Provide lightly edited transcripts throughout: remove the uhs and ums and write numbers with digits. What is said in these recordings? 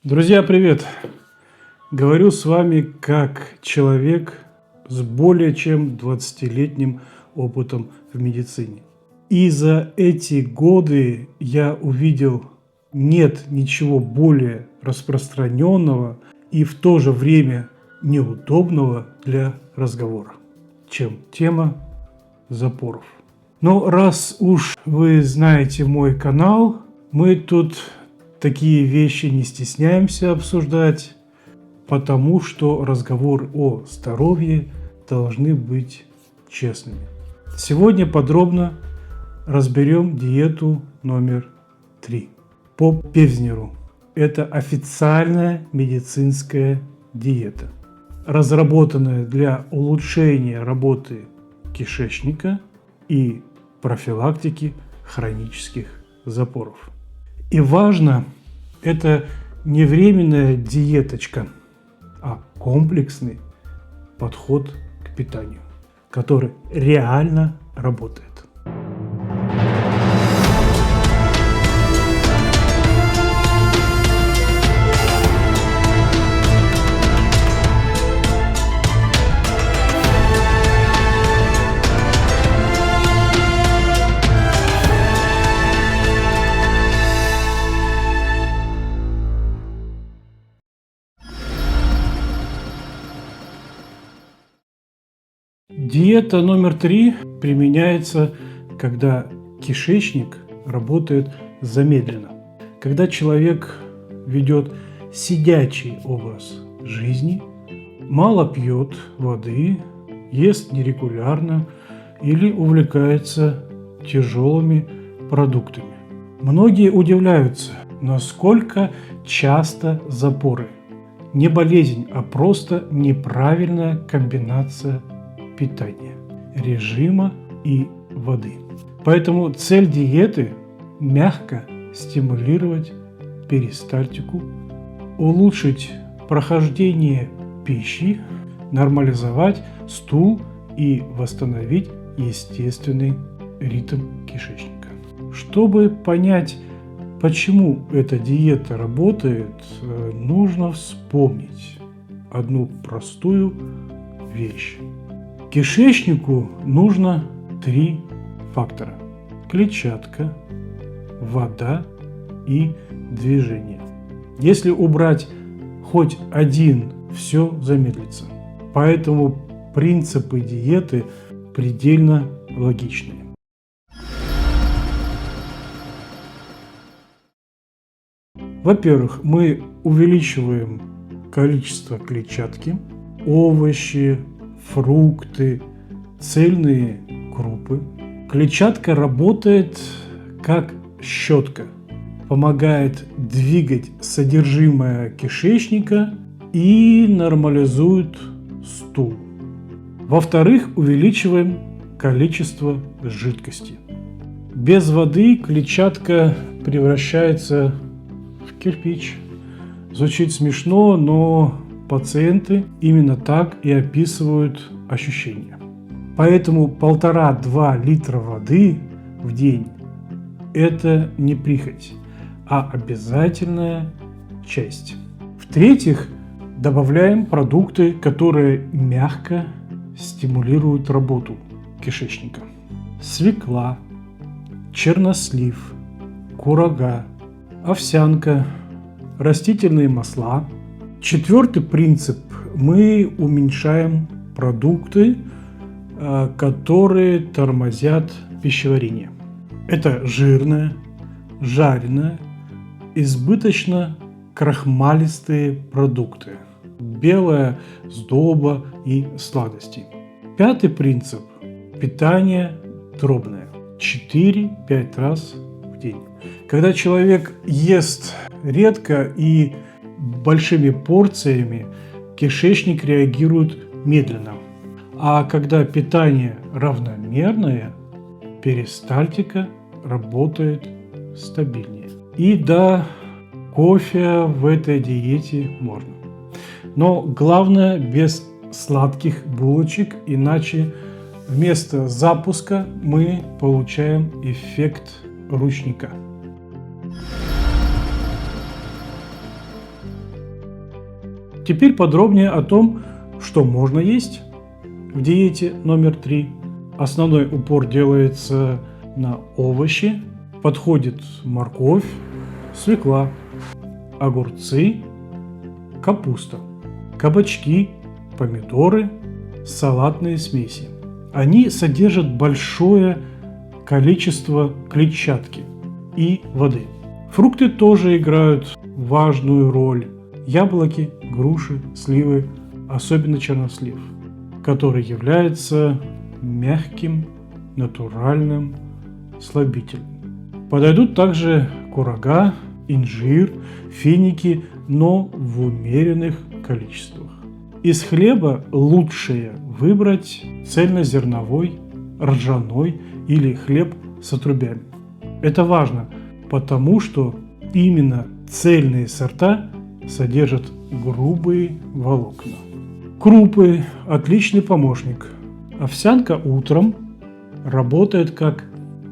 Друзья, привет! Говорю с вами как человек с более чем 20-летним опытом в медицине. И за эти годы я увидел, нет ничего более распространенного и в то же время неудобного для разговора, чем тема запоров. Но раз уж вы знаете мой канал, мы тут такие вещи не стесняемся обсуждать, потому что разговоры о здоровье должны быть честными. Сегодня подробно разберем диету номер 3 по Певзнеру. Это официальная медицинская диета, разработанная для улучшения работы кишечника и профилактики хронических запоров. И важно, это не временная диеточка, а комплексный подход к питанию, который реально работает. Диета номер 3 применяется, когда кишечник работает замедленно, когда человек ведет сидячий образ жизни, мало пьет воды, ест нерегулярно или увлекается тяжелыми продуктами. Многие удивляются, насколько часто запоры. Не болезнь, а просто неправильная комбинация питания, режима и воды. Поэтому цель диеты – мягко стимулировать перистальтику, улучшить прохождение пищи, нормализовать стул и восстановить естественный ритм кишечника. Чтобы понять, почему эта диета работает, нужно вспомнить одну простую вещь. Кишечнику нужно 3 фактора: клетчатка, вода и движение. Если убрать хоть один, все замедлится. Поэтому принципы диеты предельно логичные. Во-первых, мы увеличиваем количество клетчатки, овощи, фрукты, цельные крупы. Клетчатка работает как щетка, помогает двигать содержимое кишечника и нормализует стул. Во-вторых, увеличиваем количество жидкости. Без воды клетчатка превращается в кирпич. Звучит смешно, но пациенты именно так и описывают ощущения. Поэтому 1,5-2 литра воды в день – это не прихоть, а обязательная часть. В-третьих, добавляем продукты, которые мягко стимулируют работу кишечника. Свекла, чернослив, курага, овсянка, растительные масла. Четвертый принцип – мы уменьшаем продукты, которые тормозят пищеварение. Это жирное, жареное, избыточно крахмалистые продукты, белая сдоба и сладости. Пятый принцип – питание дробное, 4-5 раз в день. Когда человек ест редко и большими порциями, кишечник реагирует медленно. А когда питание равномерное, перистальтика работает стабильнее. И да, кофе в этой диете можно. Но главное без сладких булочек, иначе вместо запуска мы получаем эффект ручника. Теперь подробнее о том, что можно есть в диете номер 3. Основной упор делается на овощи. Подходит морковь, свекла, огурцы, капуста, кабачки, помидоры, салатные смеси. Они содержат большое количество клетчатки и воды. Фрукты тоже играют важную роль. Яблоки, груши, сливы, особенно чернослив, который является мягким, натуральным слабителем. Подойдут также курага, инжир, финики, но в умеренных количествах. Из хлеба лучшее выбрать цельнозерновой, ржаной или хлеб с отрубями. Это важно, потому что именно цельные сорта содержат грубые волокна. Крупы – отличный помощник. Овсянка утром работает как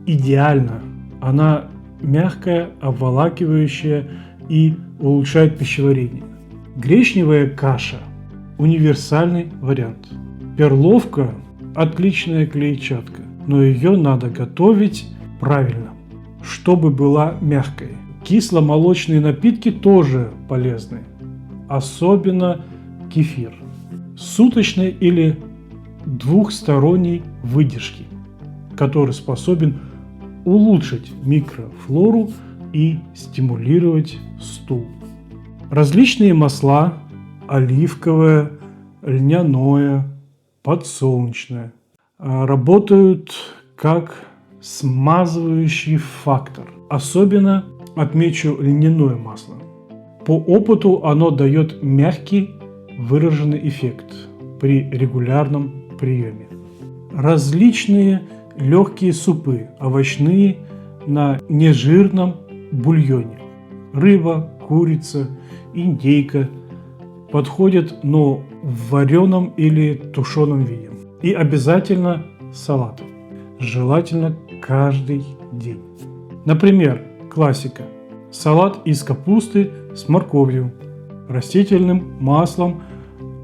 идеально. Она мягкая, обволакивающая и улучшает пищеварение. Гречневая каша – универсальный вариант. Перловка – отличная клетчатка, но ее надо готовить правильно, чтобы была мягкой. Кисломолочные напитки тоже полезны, особенно кефир. Суточной или двухсторонней выдержки, который способен улучшить микрофлору и стимулировать стул. Различные масла – оливковое, льняное, подсолнечное – работают как смазывающий фактор. Особенно отмечу льняное масло. По опыту оно дает мягкий выраженный эффект при регулярном приеме. Различные легкие супы, овощные на нежирном бульоне. Рыба, курица, индейка подходят, но в вареном или тушеном виде. И обязательно салаты. Желательно каждый день. Например, классика. Салат из капусты с морковью, растительным маслом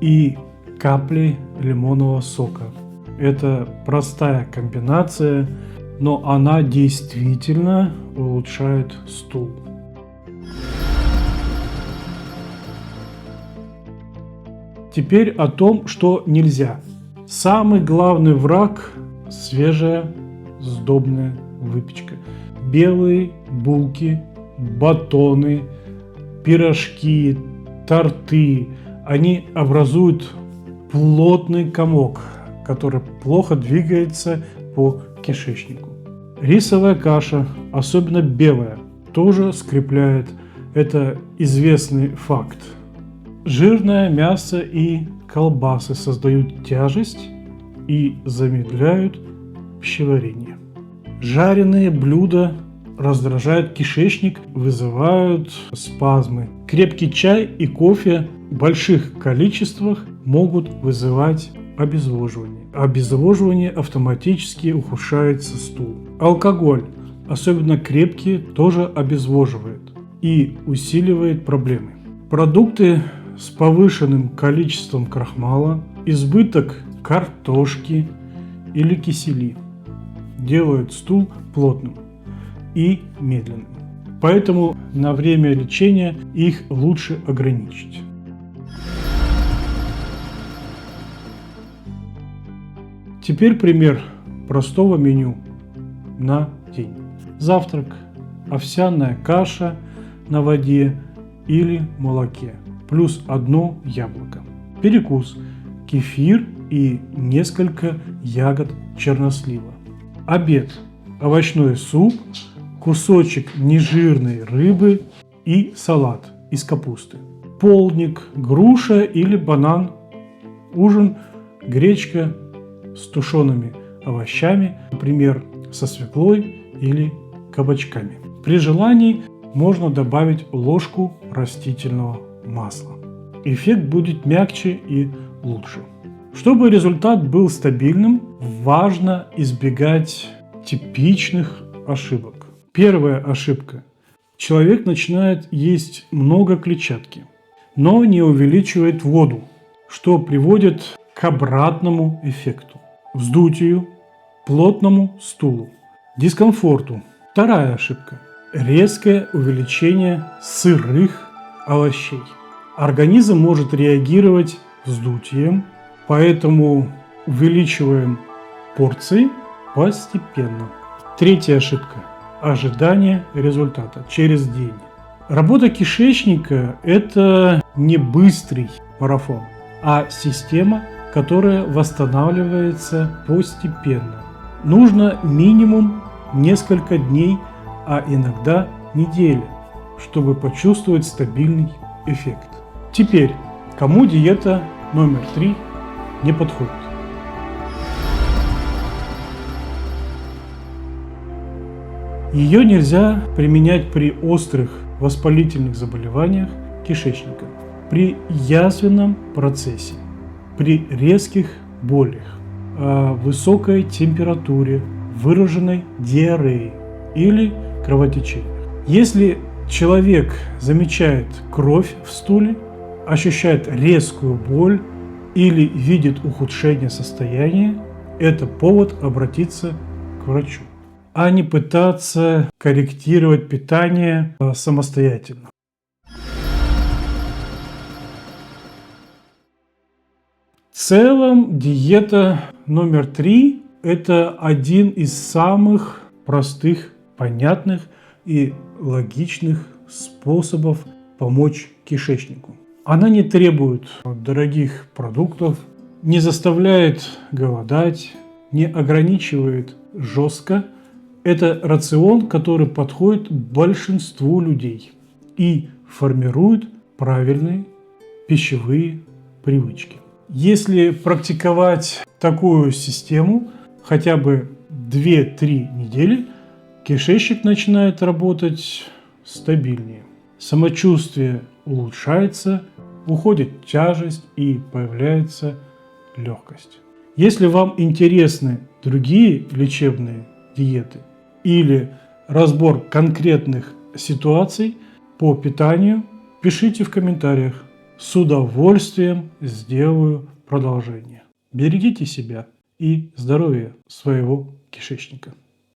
и каплей лимонного сока. Это простая комбинация, но она действительно улучшает стул. Теперь о том, что нельзя. Самый главный враг – свежая сдобная выпечка. Белые булки, батоны, пирожки, торты – они образуют плотный комок, который плохо двигается по кишечнику. Рисовая каша, особенно белая, тоже скрепляет. Это известный факт. Жирное мясо и колбасы создают тяжесть и замедляют пищеварение. Жареные блюда раздражают кишечник, вызывают спазмы. Крепкий чай и кофе в больших количествах могут вызывать обезвоживание. Обезвоживание автоматически ухудшается стул. Алкоголь, особенно крепкий, тоже обезвоживает и усиливает проблемы. Продукты с повышенным количеством крахмала, избыток картошки или кисели делают стул плотным и медленным. Поэтому на время лечения их лучше ограничить. Теперь пример простого меню на день. Завтрак – овсяная каша на воде или молоке, плюс одно яблоко. Перекус – кефир и несколько ягод чернослива. Обед – овощной суп, кусочек нежирной рыбы и салат из капусты. Полдник – груша или банан. Ужин – гречка с тушеными овощами, например, со свеклой или кабачками. При желании можно добавить ложку растительного масла. Эффект будет мягче и лучше. Чтобы результат был стабильным, важно избегать типичных ошибок. Первая ошибка. Человек начинает есть много клетчатки. но не увеличивает воду, что приводит к обратному эффекту – вздутию, плотному стулу, дискомфорту. Вторая ошибка – резкое увеличение сырых овощей. Организм может реагировать вздутием, поэтому увеличиваем порции постепенно. Третья ошибка – ожидание результата через день. Работа кишечника – это не быстрый марафон, а система, которая восстанавливается постепенно. Нужно минимум несколько дней, а иногда недели, чтобы почувствовать стабильный эффект. Теперь, кому диета номер 3 не подходит? Ее нельзя применять при острых воспалительных заболеваниях кишечника, при язвенном процессе, при резких болях, высокой температуре, выраженной диарее или кровотечениях. Если человек замечает кровь в стуле, ощущает резкую боль или видит ухудшение состояния, это повод обратиться к врачу, а не пытаться корректировать питание самостоятельно. В целом, диета номер 3 – это один из самых простых, понятных и логичных способов помочь кишечнику. Она не требует дорогих продуктов, не заставляет голодать, не ограничивает жестко. Это рацион, который подходит большинству людей и формирует правильные пищевые привычки. Если практиковать такую систему хотя бы 2-3 недели, кишечник начинает работать стабильнее. Самочувствие улучшается, уходит тяжесть и появляется легкость. Если вам интересны другие лечебные диеты или разбор конкретных ситуаций по питанию, пишите в комментариях. С удовольствием сделаю продолжение. Берегите себя и здоровье своего кишечника.